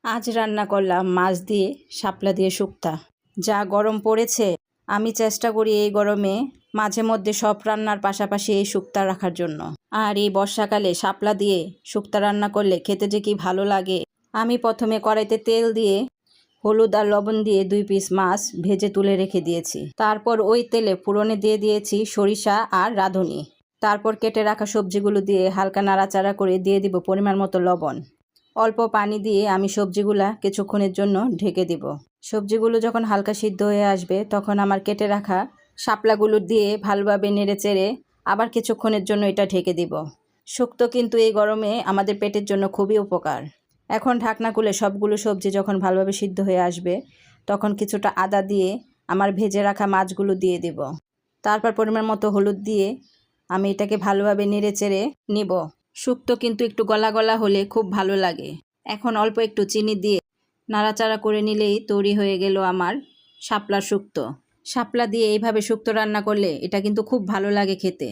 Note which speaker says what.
Speaker 1: আজ রান্না করলাম মাছ দিয়ে শাপলা দিয়ে শুক্তা। যা গরম পড়েছে, আমি চেষ্টা করি এই গরমে মাঝে মধ্যে সব রান্নার পাশাপাশি এই শুক্তা রাখার জন্য। আর এই বর্ষাকালে শাপলা দিয়ে শুক্তা রান্না করলে খেতে যে কি ভালো লাগে। আমি প্রথমে কড়াইতে তেল দিয়ে হলুদ আর লবণ দিয়ে 2 পিস মাছ ভেজে তুলে রেখে দিয়েছি। তারপর ওই তেলে ফোড়নে দিয়ে দিয়েছি সরিষা আর রাঁধুনি। তারপর কেটে রাখা সবজিগুলো দিয়ে হালকা নাড়াচাড়া করে দিয়ে দিব পরিমাণ মতো লবণ। অল্প পানি দিয়ে আমি সবজিগুলা কিছুক্ষণের জন্য ঢেকে দিব। সবজিগুলো যখন হালকা সিদ্ধ হয়ে আসবে তখন আমার কেটে রাখা শাপলাগুলো দিয়ে ভালোভাবে নেড়েচেড়ে আবার কিছুক্ষণের জন্য এটা ঢেকে দিব। শুক্তো কিন্তু এই গরমে আমাদের পেটের জন্য খুবই উপকার। এখন ঢাকনা খুলে সবগুলো সবজি যখন ভালোভাবে সিদ্ধ হয়ে আসবে তখন কিছুটা আদা দিয়ে আমার ভেজে রাখা মাছগুলো দিয়ে দিব। তারপর পরিমাণ মতো হলুদ দিয়ে আমি এটাকে ভালোভাবে নেড়েচেড়ে নিব। শুক্তো কিন্তু একটু গলা গলা হলে খুব ভালো লাগে। এখন অল্প একটু চিনি দিয়ে নাড়াচাড়া করে নিলেই তৈরি হয়ে গেল আমার শাপলার শুক্তো। শাপলা দিয়ে এইভাবে শুক্তো রান্না করলে এটা কিন্তু খুব ভালো লাগে খেতে।